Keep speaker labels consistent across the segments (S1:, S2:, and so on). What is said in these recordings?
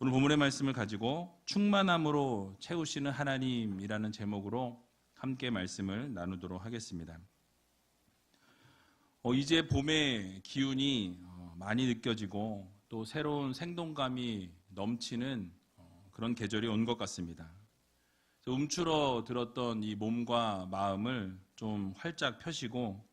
S1: 오늘 본문의 말씀을 가지고 충만함으로 채우시는 하나님이라는 제목으로 함께 말씀을 나누도록 하겠습니다. 이제 봄의 기운이 많이 느껴지고 또 새로운 생동감이 넘치는 그런 계절이 온 것 같습니다. 움츠러 들었던 이 몸과 마음을 좀 활짝 펴시고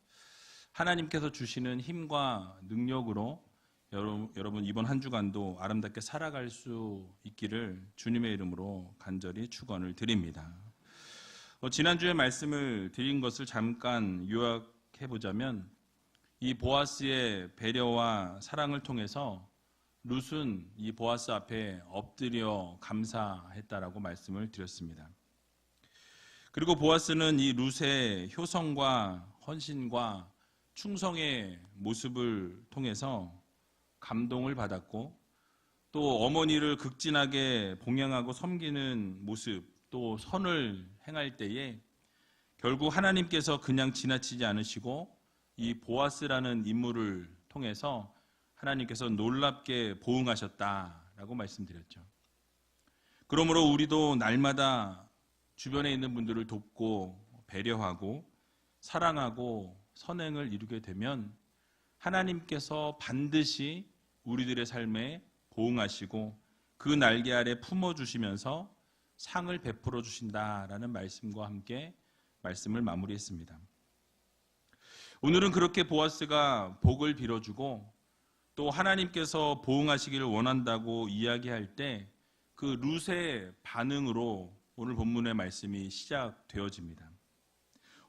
S1: 하나님께서 주시는 힘과 능력으로 여러분 이번 한 주간도 아름답게 살아갈 수 있기를 주님의 이름으로 간절히 축원을 드립니다. 지난주에 말씀을 드린 것을 잠깐 요약해 보자면 이 보아스의 배려와 사랑을 통해서 룻은 이 보아스 앞에 엎드려 감사했다라고 말씀을 드렸습니다. 그리고 보아스는 이 룻의 효성과 헌신과 충성의 모습을 통해서 감동을 받았고 또 어머니를 극진하게 봉양하고 섬기는 모습 또 선을 행할 때에 결국 하나님께서 그냥 지나치지 않으시고 이 보아스라는 인물을 통해서 하나님께서 놀랍게 보응하셨다라고 말씀드렸죠. 그러므로 우리도 날마다 주변에 있는 분들을 돕고 배려하고 사랑하고 선행을 이루게 되면 하나님께서 반드시 우리들의 삶에 보응하시고 그 날개 아래 품어주시면서 상을 베풀어 주신다라는 말씀과 함께 말씀을 마무리했습니다. 오늘은 그렇게 보아스가 복을 빌어주고 또 하나님께서 보응하시기를 원한다고 이야기할 때 그 룻의 반응으로 오늘 본문의 말씀이 시작되어집니다.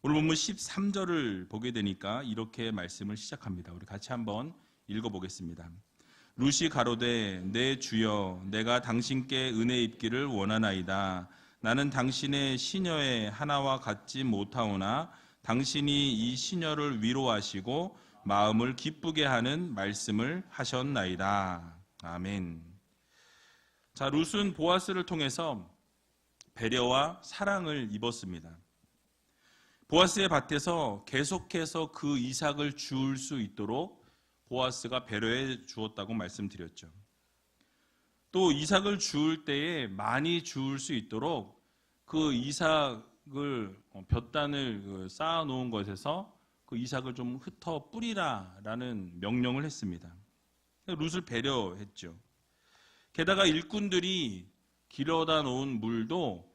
S1: 오늘 본문 13절을 보게 되니까 이렇게 말씀을 시작합니다. 우리 같이 한번 읽어보겠습니다. 룻이 가로되 내 주여 내가 당신께 은혜 입기를 원하나이다. 나는 당신의 시녀의 하나와 같지 못하오나 당신이 이 시녀를 위로하시고 마음을 기쁘게 하는 말씀을 하셨나이다. 아멘. 자, 룻은 보아스를 통해서 배려와 사랑을 입었습니다. 보아스의 밭에서 계속해서 그 이삭을 주울 수 있도록 보아스가 배려해 주었다고 말씀드렸죠. 또 이삭을 주울 때에 많이 주울 수 있도록 그 이삭을 볕단을 쌓아 놓은 것에서 그 이삭을 좀 흩어 뿌리라라는 명령을 했습니다. 룻을 배려했죠. 게다가 일꾼들이 길어다 놓은 물도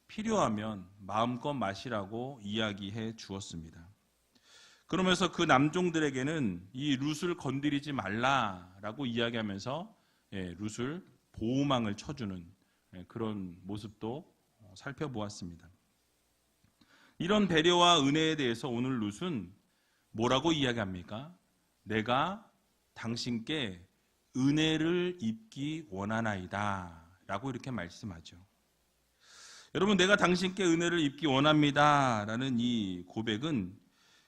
S1: 필요하면 마음껏 마시라고 이야기해 주었습니다. 그러면서 그 남종들에게는 이 룻을 건드리지 말라라고 이야기하면서 룻을 보호망을 쳐주는 그런 모습도 살펴보았습니다. 이런 배려와 은혜에 대해서 오늘 룻은 뭐라고 이야기합니까? 내가 당신께 은혜를 입기 원하나이다 라고 이렇게 말씀하죠. 여러분, 내가 당신께 은혜를 입기 원합니다 라는 이 고백은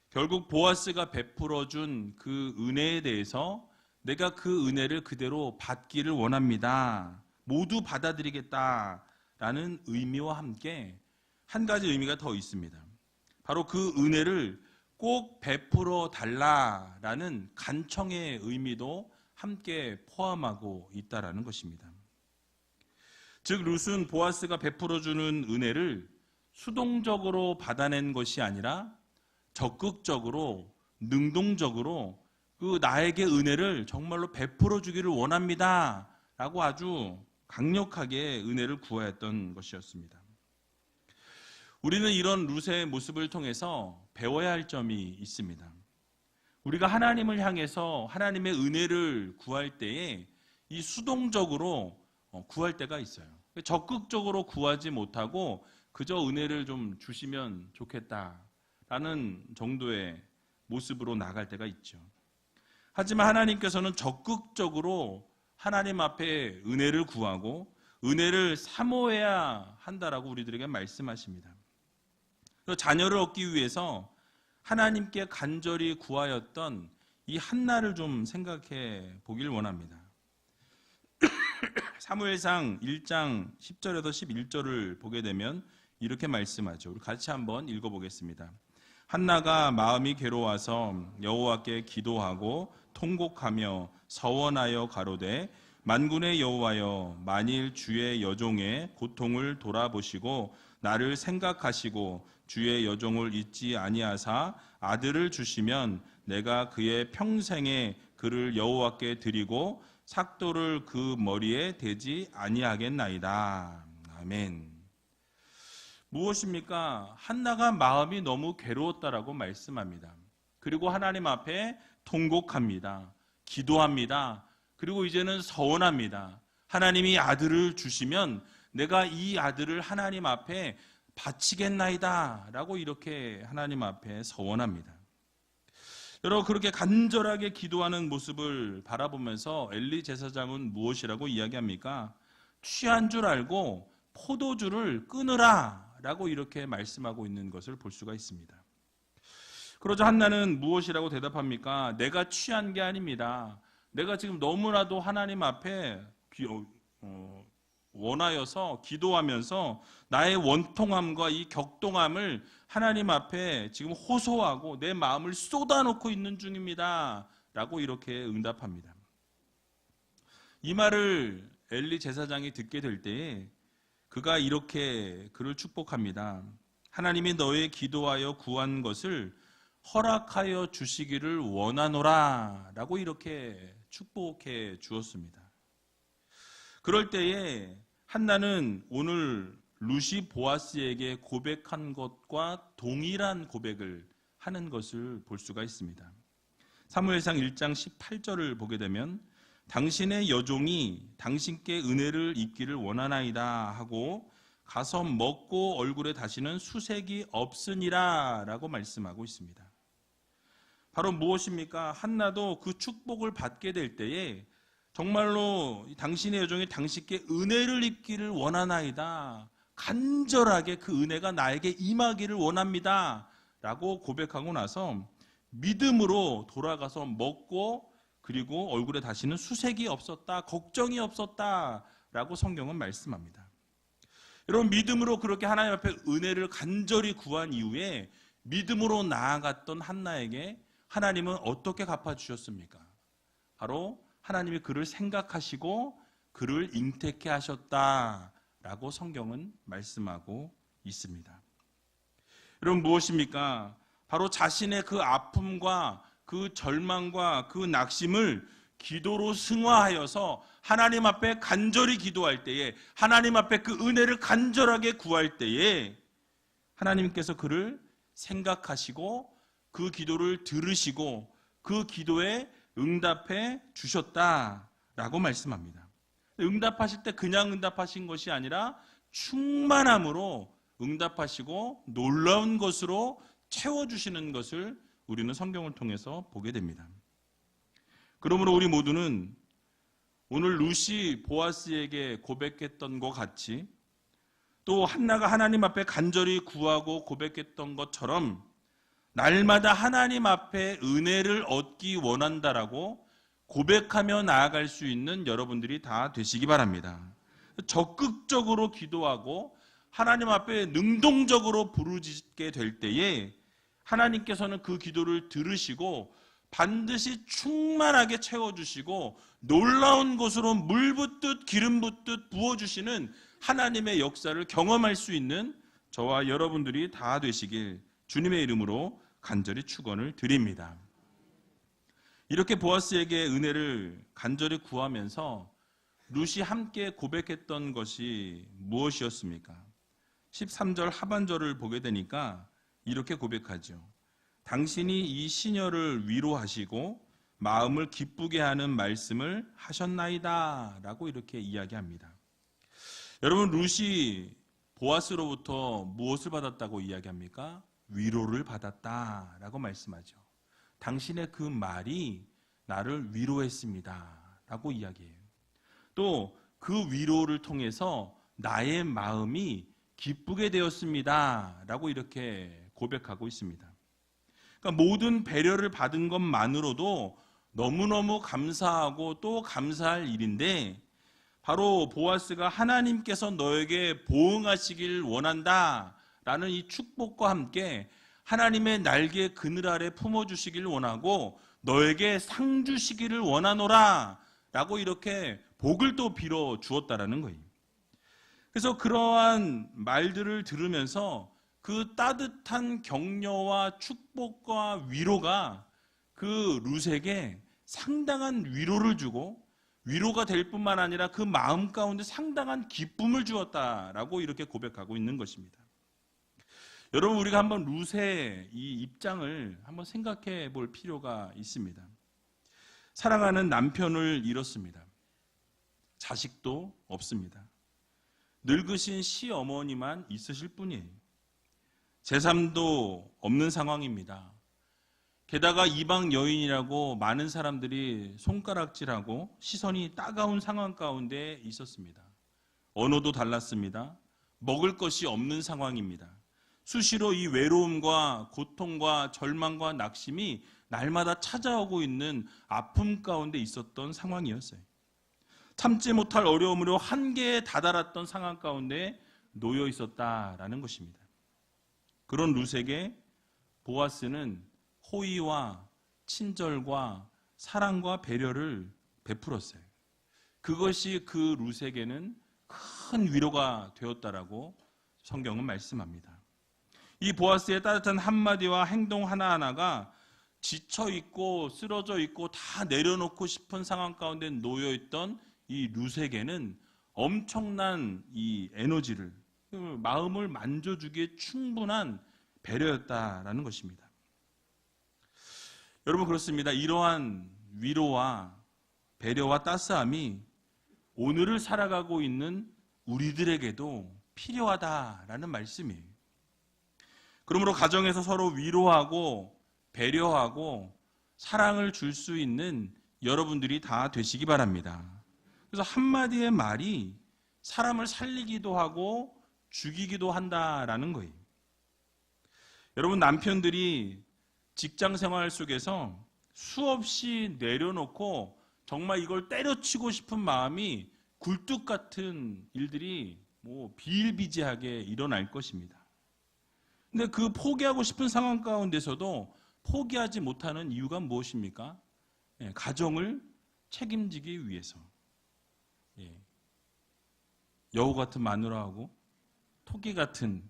S1: 결국 보아스가 베풀어준 그 은혜에 대해서 내가 그 은혜를 그대로 받기를 원합니다. 모두 받아들이겠다라는 의미와 함께 한 가지 의미가 더 있습니다. 바로 그 은혜를 꼭 베풀어 달라라는 간청의 의미도 함께 포함하고 있다라는 것입니다. 즉 룻은 보아스가 베풀어주는 은혜를 수동적으로 받아낸 것이 아니라 적극적으로 능동적으로 그 나에게 은혜를 정말로 베풀어 주기를 원합니다 라고 아주 강력하게 은혜를 구하였던 것이었습니다. 우리는 이런 룻의 모습을 통해서 배워야 할 점이 있습니다. 우리가 하나님을 향해서 하나님의 은혜를 구할 때에 이 수동적으로 구할 때가 있어요. 적극적으로 구하지 못하고 그저 은혜를 좀 주시면 좋겠다라는 정도의 모습으로 나갈 때가 있죠. 하지만 하나님께서는 적극적으로 하나님 앞에 은혜를 구하고 은혜를 사모해야 한다라고 우리들에게 말씀하십니다. 자녀를 얻기 위해서 하나님께 간절히 구하였던 이 한나를 좀 생각해 보길 원합니다. 사무엘상 1장 10절에서 11절을 보게 되면 이렇게 말씀하죠. 우리 같이 한번 읽어보겠습니다. 한나가 마음이 괴로워서 여호와께 기도하고 통곡하며 서원하여 가로되 만군의 여호와여, 만일 주의 여종의 고통을 돌아보시고 나를 생각하시고 주의 여종을 잊지 아니하사 아들을 주시면 내가 그의 평생에 그를 여호와께 드리고 삭도를 그 머리에 대지 아니하겠나이다. 아멘. 무엇입니까? 한나가 마음이 너무 괴로웠다라고 말씀합니다. 그리고 하나님 앞에 통곡합니다. 기도합니다. 그리고 이제는 서원합니다. 하나님이 아들을 주시면 내가 이 아들을 하나님 앞에 바치겠나이다 라고 이렇게 하나님 앞에 서원합니다. 여러분, 그렇게 간절하게 기도하는 모습을 바라보면서 엘리 제사장은 무엇이라고 이야기합니까? 취한 줄 알고 포도주를 끊으라 라고 이렇게 말씀하고 있는 것을 볼 수가 있습니다. 그러자 한나는 무엇이라고 대답합니까? 내가 취한 게 아닙니다. 내가 지금 너무나도 하나님 앞에 원하여서 기도하면서 나의 원통함과 이 격동함을 하나님 앞에 지금 호소하고 내 마음을 쏟아놓고 있는 중입니다 라고 이렇게 응답합니다. 이 말을 엘리 제사장이 듣게 될 때에 그가 이렇게 그를 축복합니다. 하나님이 너의 기도하여 구한 것을 허락하여 주시기를 원하노라 라고 이렇게 축복해 주었습니다. 그럴 때에 한나는 오늘 룻이 보아스에게 고백한 것과 동일한 고백을 하는 것을 볼 수가 있습니다. 사무엘상 1장 18절을 보게 되면 당신의 여종이 당신께 은혜를 입기를 원하나이다 하고 가서 먹고 얼굴에 다시는 수색이 없으니라 라고 말씀하고 있습니다. 바로 무엇입니까? 한나도 그 축복을 받게 될 때에 정말로 당신의 여종이 당신께 은혜를 입기를 원하나이다. 간절하게 그 은혜가 나에게 임하기를 원합니다. 라고 고백하고 나서 믿음으로 돌아가서 먹고 그리고 얼굴에 다시는 수색이 없었다. 걱정이 없었다. 라고 성경은 말씀합니다. 여러분, 믿음으로 그렇게 하나님 앞에 은혜를 간절히 구한 이후에 믿음으로 나아갔던 한나에게 하나님은 어떻게 갚아주셨습니까? 바로 하나님이 그를 생각하시고 그를 잉태케 하셨다라고 성경은 말씀하고 있습니다. 여러분, 무엇입니까? 바로 자신의 그 아픔과 그 절망과 그 낙심을 기도로 승화하여서 하나님 앞에 간절히 기도할 때에, 하나님 앞에 그 은혜를 간절하게 구할 때에 하나님께서 그를 생각하시고 그 기도를 들으시고 그 기도에 응답해 주셨다라고 말씀합니다. 응답하실 때 그냥 응답하신 것이 아니라 충만함으로 응답하시고 놀라운 것으로 채워주시는 것을 우리는 성경을 통해서 보게 됩니다. 그러므로 우리 모두는 오늘 룻이 보아스에게 고백했던 것 같이 또 한나가 하나님 앞에 간절히 구하고 고백했던 것처럼 날마다 하나님 앞에 은혜를 얻기 원한다라고 고백하며 나아갈 수 있는 여러분들이 다 되시기 바랍니다. 적극적으로 기도하고 하나님 앞에 능동적으로 부르짖게 될 때에 하나님께서는 그 기도를 들으시고 반드시 충만하게 채워주시고 놀라운 것으로 물 붓듯 기름 붓듯 부어주시는 하나님의 역사를 경험할 수 있는 저와 여러분들이 다 되시길 주님의 이름으로 간절히 축원을 드립니다. 이렇게 보아스에게 은혜를 간절히 구하면서 룻이 함께 고백했던 것이 무엇이었습니까? 13절 하반절을 보게 되니까 이렇게 고백하죠. 당신이 이 시녀를 위로하시고 마음을 기쁘게 하는 말씀을 하셨나이다 라고 이렇게 이야기합니다. 여러분, 룻이 보아스로부터 무엇을 받았다고 이야기합니까? 위로를 받았다라고 말씀하죠. 당신의 그 말이 나를 위로했습니다 라고 이야기해요. 또 그 위로를 통해서 나의 마음이 기쁘게 되었습니다 라고 이렇게 고백하고 있습니다. 그러니까 모든 배려를 받은 것만으로도 너무너무 감사하고 또 감사할 일인데 바로 보아스가 하나님께서 너에게 보응하시길 원한다 라는 이 축복과 함께 하나님의 날개 그늘 아래 품어주시길 원하고 너에게 상 주시기를 원하노라 라고 이렇게 복을 또 빌어 주었다라는 거예요. 그래서 그러한 말들을 들으면서 그 따뜻한 격려와 축복과 위로가 그 룻에게 상당한 위로를 주고 위로가 될 뿐만 아니라 그 마음 가운데 상당한 기쁨을 주었다라고 이렇게 고백하고 있는 것입니다. 여러분, 우리가 한번 룻의 이 입장을 한번 생각해 볼 필요가 있습니다. 사랑하는 남편을 잃었습니다. 자식도 없습니다. 늙으신 시어머니만 있으실 뿐이에요. 제3도 없는 상황입니다. 게다가 이방 여인이라고 많은 사람들이 손가락질하고 시선이 따가운 상황 가운데 있었습니다. 언어도 달랐습니다. 먹을 것이 없는 상황입니다. 수시로 이 외로움과 고통과 절망과 낙심이 날마다 찾아오고 있는 아픔 가운데 있었던 상황이었어요. 참지 못할 어려움으로 한계에 다다랐던 상황 가운데 놓여 있었다라는 것입니다. 그런 룻에게 보아스는 호의와 친절과 사랑과 배려를 베풀었어요. 그것이 그 룻에게는 큰 위로가 되었다라고 성경은 말씀합니다. 이 보아스의 따뜻한 한마디와 행동 하나하나가 지쳐있고 쓰러져 있고 다 내려놓고 싶은 상황 가운데 놓여있던 이 룻에게는 엄청난 이 에너지를, 마음을 만져주기에 충분한 배려였다라는 것입니다. 여러분, 그렇습니다. 이러한 위로와 배려와 따스함이 오늘을 살아가고 있는 우리들에게도 필요하다라는 말씀이에요. 그러므로 가정에서 서로 위로하고 배려하고 사랑을 줄 수 있는 여러분들이 다 되시기 바랍니다. 그래서 한마디의 말이 사람을 살리기도 하고 죽이기도 한다라는 거예요. 여러분, 남편들이 직장 생활 속에서 수없이 내려놓고 정말 이걸 때려치고 싶은 마음이 굴뚝 같은 일들이 비일비재하게 일어날 것입니다. 근데 그 포기하고 싶은 상황 가운데서도 포기하지 못하는 이유가 무엇입니까? 가정을 책임지기 위해서. 여우 같은 마누라하고 토끼 같은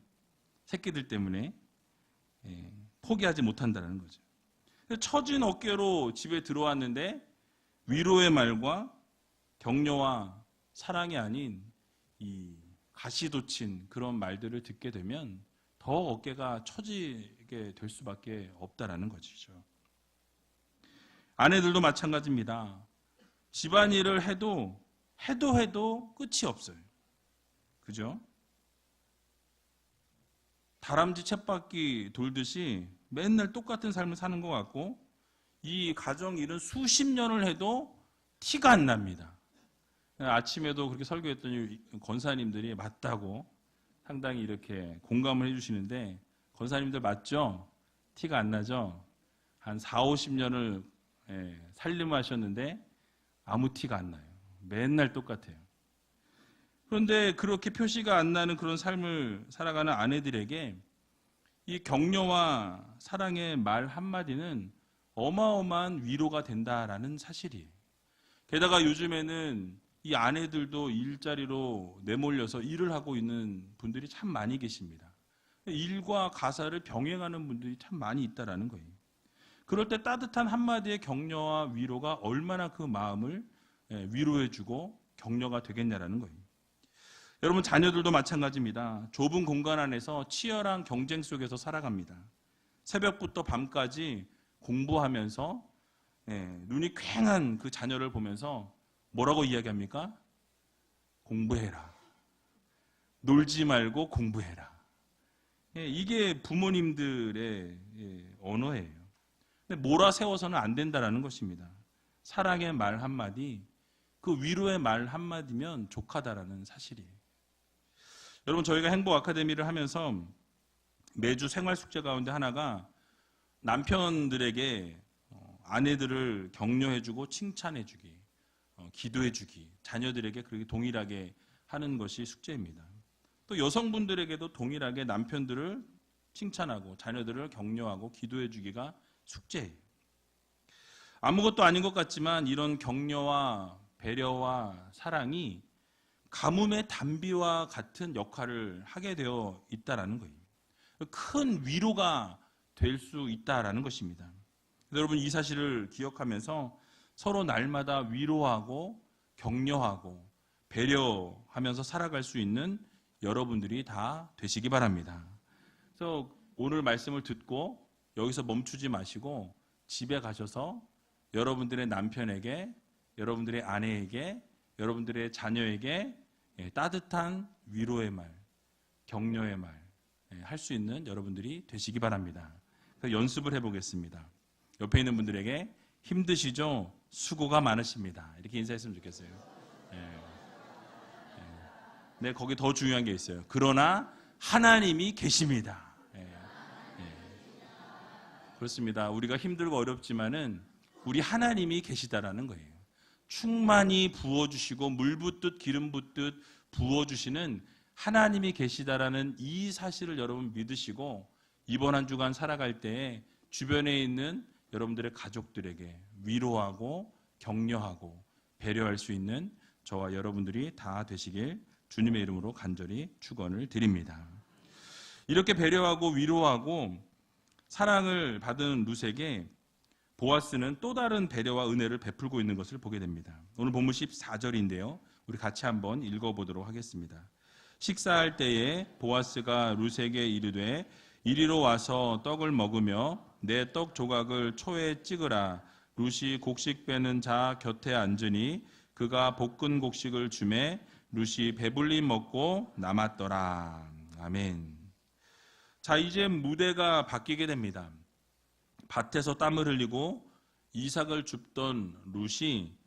S1: 새끼들 때문에 포기하지 못한다는 거죠. 처진 어깨로 집에 들어왔는데 위로의 말과 격려와 사랑이 아닌 이 가시돋친 그런 말들을 듣게 되면 더 어깨가 처지게 될 수밖에 없다라는 것이죠. 아내들도 마찬가지입니다. 집안일을 해도 끝이 없어요. 그죠? 다람쥐 쳇바퀴 돌듯이 맨날 똑같은 삶을 사는 것 같고 이 가정 일은 수십 년을 해도 티가 안 납니다. 아침에도 그렇게 설교했더니 권사님들이 맞다고 상당히 이렇게 공감을 해주시는데, 권사님들 맞죠? 티가 안 나죠? 한 4, 50년을 살림하셨는데 아무 티가 안 나요. 맨날 똑같아요. 그런데 그렇게 표시가 안 나는 그런 삶을 살아가는 아내들에게 이 격려와 사랑의 말 한마디는 어마어마한 위로가 된다라는 사실이에요. 게다가 요즘에는 이 아내들도 일자리로 내몰려서 일을 하고 있는 분들이 참 많이 계십니다. 일과 가사를 병행하는 분들이 참 많이 있다라는 거예요. 그럴 때 따뜻한 한마디의 격려와 위로가 얼마나 그 마음을 위로해주고 격려가 되겠냐라는 거예요. 여러분, 자녀들도 마찬가지입니다. 좁은 공간 안에서 치열한 경쟁 속에서 살아갑니다. 새벽부터 밤까지 공부하면서 눈이 퀭한 그 자녀를 보면서 뭐라고 이야기합니까? 공부해라. 놀지 말고 공부해라. 이게 부모님들의 언어예요. 근데 몰아세워서는 안 된다는 것입니다. 사랑의 말 한마디, 그 위로의 말 한마디면 족하다라는 사실이에요. 여러분, 저희가 행복 아카데미를 하면서 매주 생활 숙제 가운데 하나가 남편들에게 아내들을 격려해주고 칭찬해주기, 기도해주기, 자녀들에게 그렇게 동일하게 하는 것이 숙제입니다. 또 여성분들에게도 동일하게 남편들을 칭찬하고 자녀들을 격려하고 기도해주기가 숙제예요. 아무것도 아닌 것 같지만 이런 격려와 배려와 사랑이 가뭄의 단비와 같은 역할을 하게 되어 있다라는 거예요. 큰 위로가 될 수 있다라는 것입니다. 여러분, 이 사실을 기억하면서 서로 날마다 위로하고 격려하고 배려하면서 살아갈 수 있는 여러분들이 다 되시기 바랍니다. 그래서 오늘 말씀을 듣고 여기서 멈추지 마시고 집에 가셔서 여러분들의 남편에게, 여러분들의 아내에게, 여러분들의 자녀에게 따뜻한 위로의 말, 격려의 말 할 수 있는 여러분들이 되시기 바랍니다. 그래서 연습을 해보겠습니다. 옆에 있는 분들에게 힘드시죠? 수고가 많으십니다. 이렇게 인사했으면 좋겠어요. 네, 거기 더 중요한 게 있어요. 그러나 하나님이 계십니다. 그렇습니다. 우리가 힘들고 어렵지만은 우리 하나님이 계시다라는 거예요. 충만히 부어주시고 물 붓듯 기름 붓듯 부어주시는 하나님이 계시다라는 이 사실을 여러분 믿으시고 이번 한 주간 살아갈 때에 주변에 있는 여러분들의 가족들에게 위로하고 격려하고 배려할 수 있는 저와 여러분들이 다 되시길 주님의 이름으로 간절히 축원을 드립니다. 이렇게 배려하고 위로하고 사랑을 받은 룻에게 보아스는 또 다른 배려와 은혜를 베풀고 있는 것을 보게 됩니다. 오늘 본문 14절인데요. 우리 같이 한번 읽어보도록 하겠습니다. 식사할 때에 보아스가 룻에게 이르되 이리로 와서 떡을 먹으며 내 떡 조각을 초에 찍으라. 룻이 곡식 빼는 자 곁에 앉으니 그가 볶은 곡식을 주매 룻이 배불리 먹고 남았더라. 아멘. 자, 이제 무대가 바뀌게 됩니다. 밭에서 땀을 흘리고 이삭을 줍던 룻이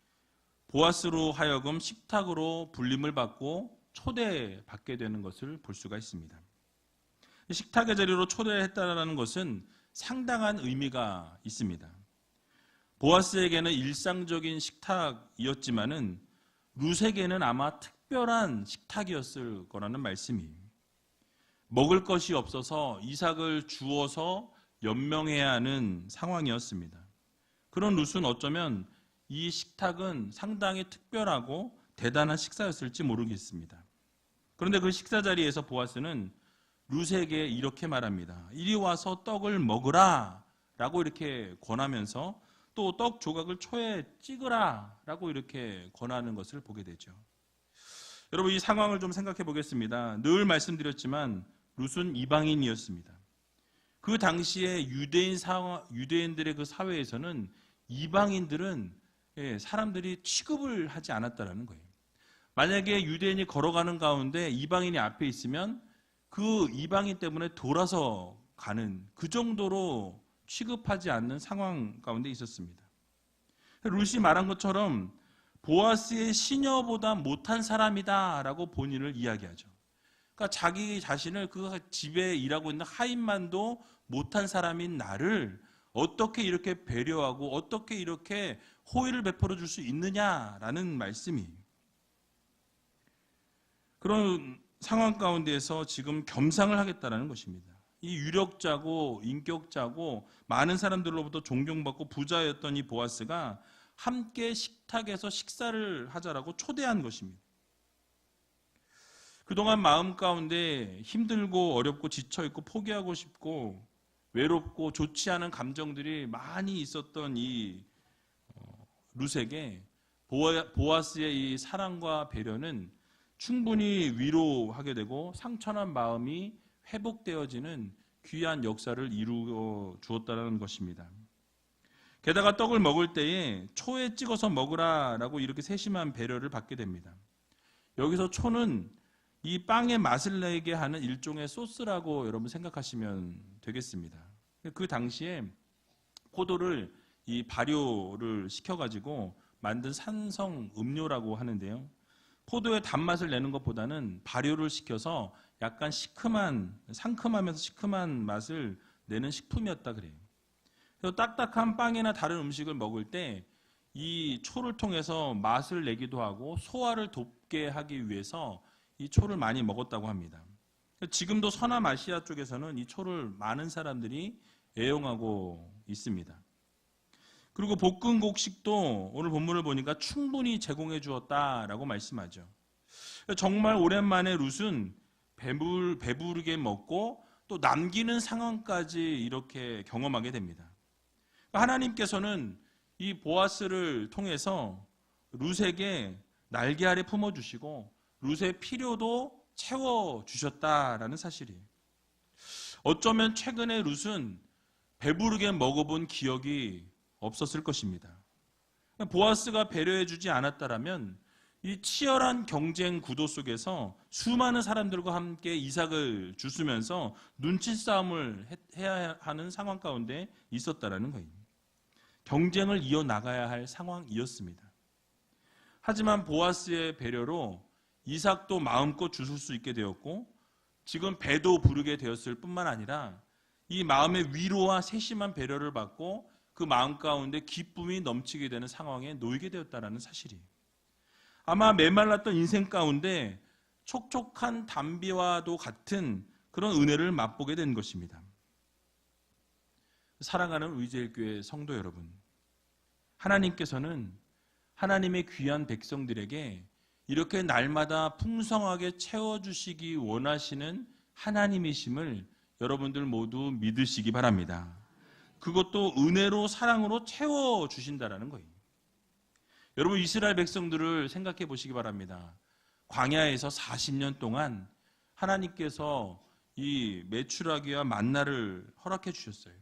S1: 보아스로 하여금 식탁으로 불림을 받고 초대받게 되는 것을 볼 수가 있습니다. 식탁의 자리로 초대했다는 것은 상당한 의미가 있습니다. 보아스에게는 일상적인 식탁이었지만은 룻에게는 아마 특별한 식탁이었을 거라는 말씀이에요. 먹을 것이 없어서 이삭을 주어서 연명해야 하는 상황이었습니다. 그런 룻은 어쩌면 이 식탁은 상당히 특별하고 대단한 식사였을지 모르겠습니다. 그런데 그 식사 자리에서 보아스는 룻에게 이렇게 말합니다. 이리 와서 떡을 먹으라 라고 이렇게 권하면서 또 떡 조각을 초에 찍으라 라고 이렇게 권하는 것을 보게 되죠. 여러분, 이 상황을 좀 생각해 보겠습니다. 늘 말씀드렸지만 룻은 이방인이었습니다. 그 당시에 유대인들의 그 사회에서는 이방인들은 사람들이 취급을 하지 않았다는 거예요. 만약에 유대인이 걸어가는 가운데 이방인이 앞에 있으면 그 이방인 때문에 돌아서 가는 그 정도로 취급하지 않는 상황 가운데 있었습니다. 룻이 말한 것처럼 보아스의 시녀보다 못한 사람이다라고 본인을 이야기하죠. 그러니까 자기 자신을 그 집에 일하고 있는 하인만도 못한 사람인 나를 어떻게 이렇게 배려하고 어떻게 이렇게 호의를 베풀어 줄 수 있느냐라는 말씀이에요. 그런 상황 가운데에서 지금 겸상을 하겠다는 것입니다. 이 유력자고 인격자고 많은 사람들로부터 존경받고 부자였던 이 보아스가 함께 식탁에서 식사를 하자라고 초대한 것입니다. 그동안 마음 가운데 힘들고 어렵고 지쳐있고 포기하고 싶고 외롭고 좋지 않은 감정들이 많이 있었던 이 룻에게 보아스의 이 사랑과 배려는 충분히 위로하게 되고 상처난 마음이 회복되어지는 귀한 역사를 이루어 주었다는 것입니다. 게다가 떡을 먹을 때에 초에 찍어서 먹으라라고 이렇게 세심한 배려를 받게 됩니다. 여기서 초는 이 빵의 맛을 내게 하는 일종의 소스라고 여러분 생각하시면 되겠습니다. 그 당시에 포도를 이 발효를 시켜가지고 만든 산성 음료라고 하는데요. 포도의 단맛을 내는 것보다는 발효를 시켜서 약간 상큼하면서 시큼한 맛을 내는 식품이었다 그래요. 그래서 딱딱한 빵이나 다른 음식을 먹을 때 이 초를 통해서 맛을 내기도 하고 소화를 돕게 하기 위해서 이 초를 많이 먹었다고 합니다. 지금도 서남아시아 쪽에서는 이 초를 많은 사람들이 애용하고 있습니다. 그리고 볶은 곡식도 오늘 본문을 보니까 충분히 제공해 주었다라고 말씀하죠. 정말 오랜만에 룻은 배부르게 먹고 또 남기는 상황까지 이렇게 경험하게 됩니다. 하나님께서는 이 보아스를 통해서 룻에게 날개 아래 품어주시고 룻의 필요도 채워주셨다라는 사실이에요. 어쩌면 최근에 룻은 배부르게 먹어본 기억이 없었을 것입니다. 보아스가 배려해주지 않았다라면 이 치열한 경쟁 구도 속에서 수많은 사람들과 함께 이삭을 주스면서 눈치 싸움을 해야 하는 상황 가운데 있었다라는 거예요. 경쟁을 이어나가야 할 상황이었습니다. 하지만 보아스의 배려로 이삭도 마음껏 주술 수 있게 되었고 지금 배도 부르게 되었을 뿐만 아니라 이 마음의 위로와 세심한 배려를 받고 그 마음 가운데 기쁨이 넘치게 되는 상황에 놓이게 되었다는 사실이에요. 아마 메말랐던 인생 가운데 촉촉한 담비와도 같은 그런 은혜를 맛보게 된 것입니다. 사랑하는 의제일교회 성도 여러분, 하나님께서는 하나님의 귀한 백성들에게 이렇게 날마다 풍성하게 채워주시기 원하시는 하나님이심을 여러분들 모두 믿으시기 바랍니다. 그것도 은혜로 사랑으로 채워주신다는 거예요. 여러분 이스라엘 백성들을 생각해 보시기 바랍니다. 광야에서 40년 동안 하나님께서 이 메추라기와 만나를 허락해 주셨어요.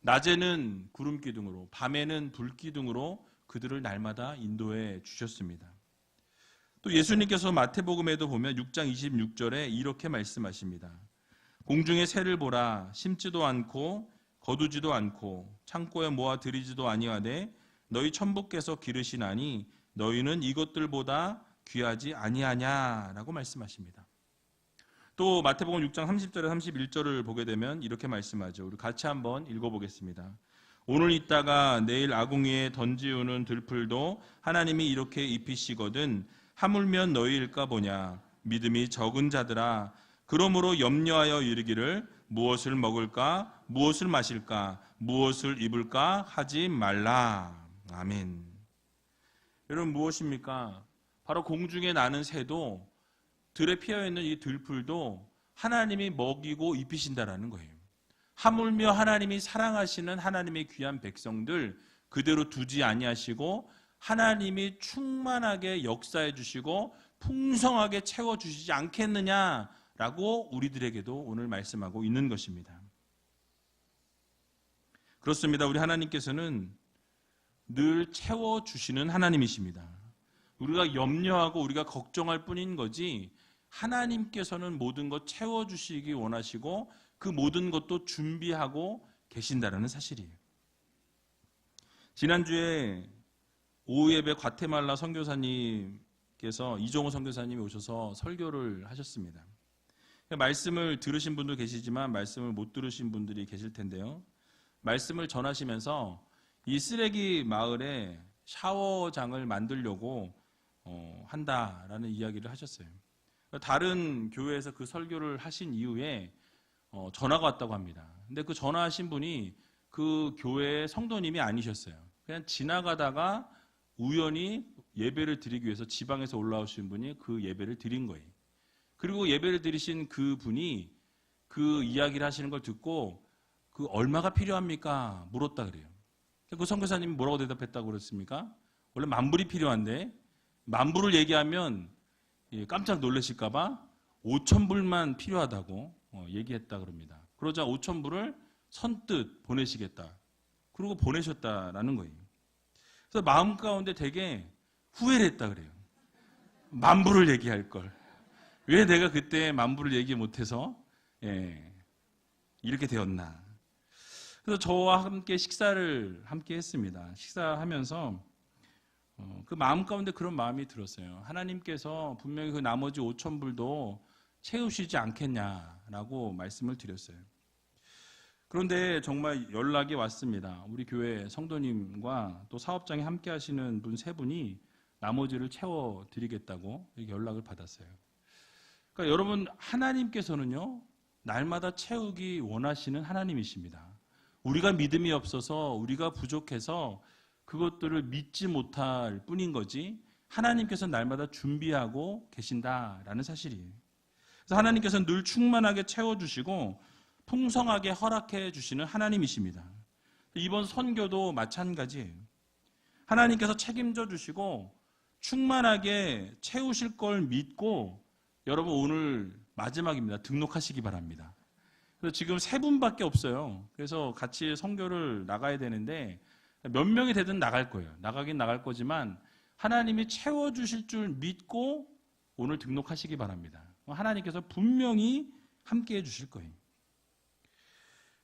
S1: 낮에는 구름 기둥으로 밤에는 불 기둥으로 그들을 날마다 인도해 주셨습니다. 또 예수님께서 마태복음에도 보면 6장 26절에 이렇게 말씀하십니다. 공중의 새를 보라 심지도 않고 거두지도 않고 창고에 모아 들이지도 아니하되 너희 천부께서 기르시나니 너희는 이것들보다 귀하지 아니하냐라고 말씀하십니다. 또 마태복음 6장 30절에 31절을 보게 되면 이렇게 말씀하죠. 우리 같이 한번 읽어보겠습니다. 오늘 있다가 내일 아궁이에 던지우는 들풀도 하나님이 이렇게 입히시거든 하물며 너희일까 보냐. 믿음이 적은 자들아 그러므로 염려하여 이르기를 무엇을 먹을까 무엇을 마실까 무엇을 입을까 하지 말라. 아멘. 여러분 무엇입니까? 바로 공중에 나는 새도 들에 피어있는 이 들풀도 하나님이 먹이고 입히신다라는 거예요. 하물며 하나님이 사랑하시는 하나님의 귀한 백성들 그대로 두지 아니하시고 하나님이 충만하게 역사해 주시고 풍성하게 채워주시지 않겠느냐라고 우리들에게도 오늘 말씀하고 있는 것입니다. 그렇습니다. 우리 하나님께서는 늘 채워주시는 하나님이십니다. 우리가 염려하고 우리가 걱정할 뿐인 거지 하나님께서는 모든 것 채워주시기 원하시고 그 모든 것도 준비하고 계신다는 사실이에요. 지난주에 오후 예배 과테말라 선교사님께서 이종호 선교사님이 오셔서 설교를 하셨습니다. 말씀을 들으신 분도 계시지만 말씀을 못 들으신 분들이 계실 텐데요. 말씀을 전하시면서 이 쓰레기 마을에 샤워장을 만들려고 한다라는 이야기를 하셨어요. 다른 교회에서 그 설교를 하신 이후에 전화가 왔다고 합니다. 근데 그 전화하신 분이 그 교회의 성도님이 아니셨어요. 그냥 지나가다가 우연히 예배를 드리기 위해서 지방에서 올라오신 분이 그 예배를 드린 거예요. 그리고 예배를 드리신 그 분이 그 이야기를 하시는 걸 듣고 그 얼마가 필요합니까? 물었다 그래요. 그 선교사님이 뭐라고 대답했다고 그랬습니까? 원래 만불이 필요한데 만불을 얘기하면 깜짝 놀라실까봐 5,000불만 필요하다고 얘기했다 그럽니다. 그러자 5,000불을 선뜻 보내시겠다. 그러고 보내셨다라는 거예요. 그래서 마음 가운데 되게 후회를 했다 그래요. 만불을 얘기할 걸. 왜 내가 그때 만불을 얘기 못해서 이렇게 되었나. 그래서 저와 함께 식사를 함께 했습니다. 식사하면서 그 마음 가운데 그런 마음이 들었어요. 하나님께서 분명히 그 나머지 5,000불도 채우시지 않겠냐라고 말씀을 드렸어요. 그런데 정말 연락이 왔습니다. 우리 교회 성도님과 또 사업장에 함께 하시는 분 세 분이 나머지를 채워드리겠다고 이렇게 연락을 받았어요. 그러니까 여러분 하나님께서는요 날마다 채우기 원하시는 하나님이십니다. 우리가 믿음이 없어서, 우리가 부족해서 그것들을 믿지 못할 뿐인 거지, 하나님께서 날마다 준비하고 계신다라는 사실이에요. 그래서 하나님께서는 늘 충만하게 채워주시고 풍성하게 허락해 주시는 하나님이십니다. 이번 선교도 마찬가지예요. 하나님께서 책임져 주시고 충만하게 채우실 걸 믿고, 여러분 오늘 마지막입니다. 등록하시기 바랍니다. 그래서 지금 3분밖에 없어요. 그래서 같이 선교를 나가야 되는데 몇 명이 되든 나갈 거예요. 나가긴 나갈 거지만 하나님이 채워주실 줄 믿고 오늘 등록하시기 바랍니다. 하나님께서 분명히 함께해 주실 거예요.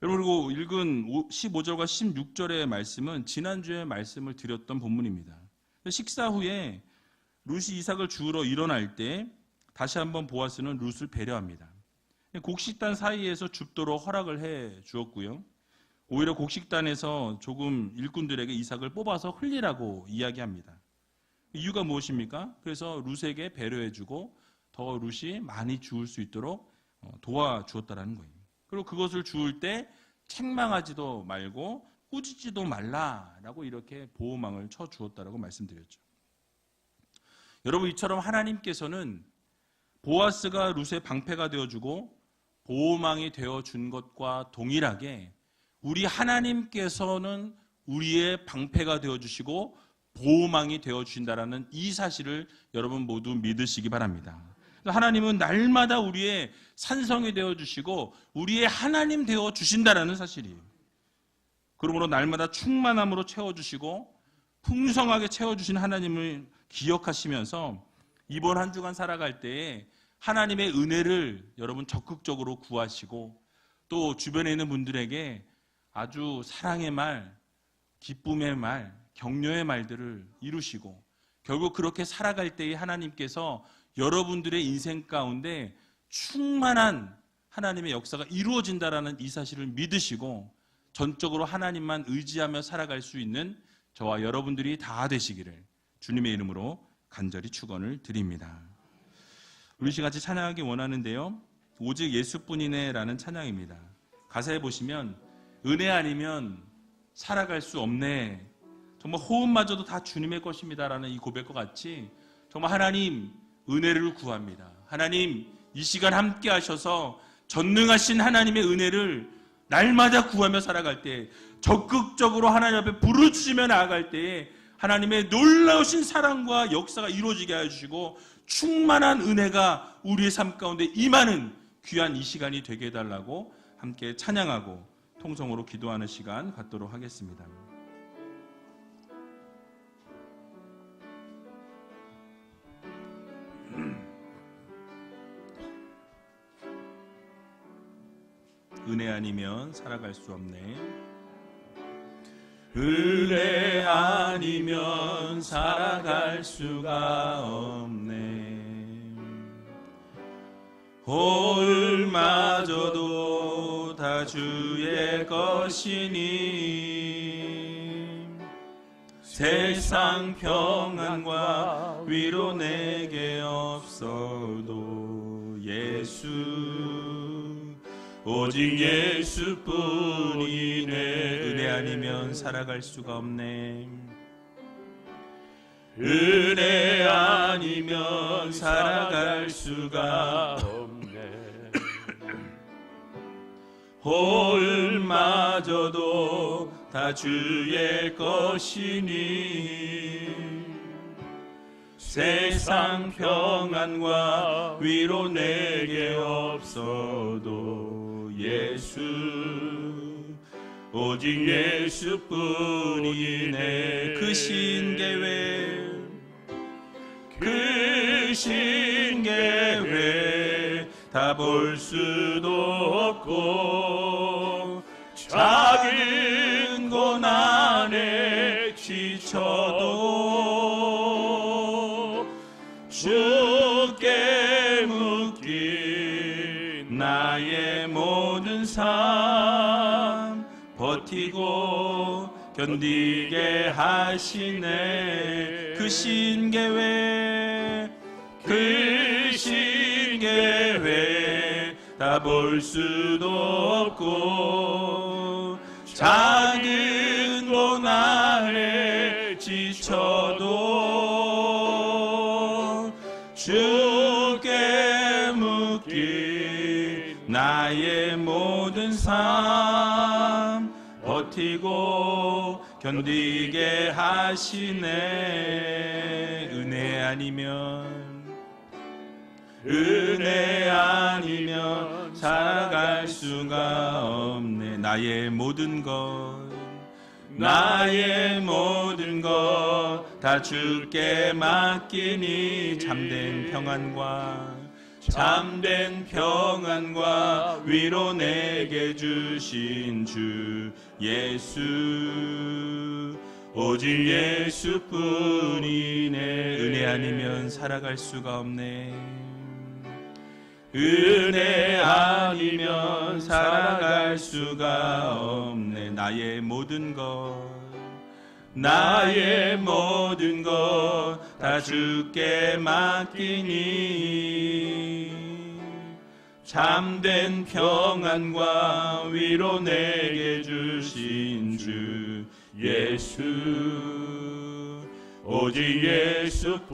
S1: 여러분, 그리고 읽은 15절과 16절의 말씀은 지난주에 말씀을 드렸던 본문입니다. 식사 후에 룻이 이삭을 주우러 일어날 때 다시 한번 보아스는 룻을 배려합니다. 곡식단 사이에서 줍도록 허락을 해 주었고요. 오히려 곡식단에서 조금 일꾼들에게 이삭을 뽑아서 흘리라고 이야기합니다. 이유가 무엇입니까? 그래서 룻에게 배려해주고 더 룻이 많이 주울 수 있도록 도와주었다라는 거예요. 그리고 그것을 주울 때 책망하지도 말고 꾸짖지도 말라라고 이렇게 보호망을 쳐주었다라고 말씀드렸죠. 여러분, 이처럼 하나님께서는 보아스가 룻의 방패가 되어주고 보호망이 되어준 것과 동일하게 우리 하나님께서는 우리의 방패가 되어주시고 보호망이 되어주신다라는 이 사실을 여러분 모두 믿으시기 바랍니다. 하나님은 날마다 우리의 산성이 되어주시고 우리의 하나님 되어주신다라는 사실이에요. 그러므로 날마다 충만함으로 채워주시고 풍성하게 채워주신 하나님을 기억하시면서 이번 한 주간 살아갈 때에 하나님의 은혜를 여러분 적극적으로 구하시고, 또 주변에 있는 분들에게 아주 사랑의 말, 기쁨의 말, 격려의 말들을 이루시고, 결국 그렇게 살아갈 때에 하나님께서 여러분들의 인생 가운데 충만한 하나님의 역사가 이루어진다라는 이 사실을 믿으시고 전적으로 하나님만 의지하며 살아갈 수 있는 저와 여러분들이 다 되시기를 주님의 이름으로 간절히 축원을 드립니다. 우리 같이 찬양하기 원하는데요, 오직 예수뿐이네 라는 찬양입니다. 가사에 보시면 은혜 아니면 살아갈 수 없네, 정말 호흡마저도 다 주님의 것입니다 라는 이 고백과 같이 정말 하나님 은혜를 구합니다. 하나님 이 시간 함께 하셔서 전능하신 하나님의 은혜를 날마다 구하며 살아갈 때, 적극적으로 하나님 앞에 부르짖으며 나아갈 때에 하나님의 놀라우신 사랑과 역사가 이루어지게 해주시고 충만한 은혜가 우리의 삶 가운데 임하는 귀한 이 시간이 되게 해달라고 함께 찬양하고 통성으로 기도하는 시간 갖도록 하겠습니다. 은혜 아니면 살아갈 수 없네. 은혜 아니면 살아갈 수가 없네. 호울마저도 다 주의 것이니 세상 평안과 위로 내게 없어도 예수, 오직 예수뿐이네. 은혜 아니면 살아갈 수가 없네. 은혜 아니면 살아갈 수가 없네. 호울마저도 다 주의 것이니 세상 평안과 위로 내게 없어도 예수, 오직 예수뿐이네. 그 신계회, 그 신계회 다 볼 수도 없고 작은 고난에 지쳐도 주께 묶인 나의 모든 삶 버티고 견디게 하시네. 그 신계회, 그 신계회 다 볼 수도 없고 작은 고난에 지쳐도 주께 묶인 나의 모든 삶 버티고 견디게 하시네. 은혜 아니면 살아갈 수가 없네. 나의 모든 것 다 주께 맡기니 참된 평안과 위로 내게 주신 주 예수, 오직 예수뿐이네. 은혜 아니면 살아갈 수가 없네. 은혜 아니면 살아갈 수가 없네. 나의 모든 것 다 주께 맡기니 참된 평안과 위로 내게 주신 주 예수, 오직 예수뿐이네.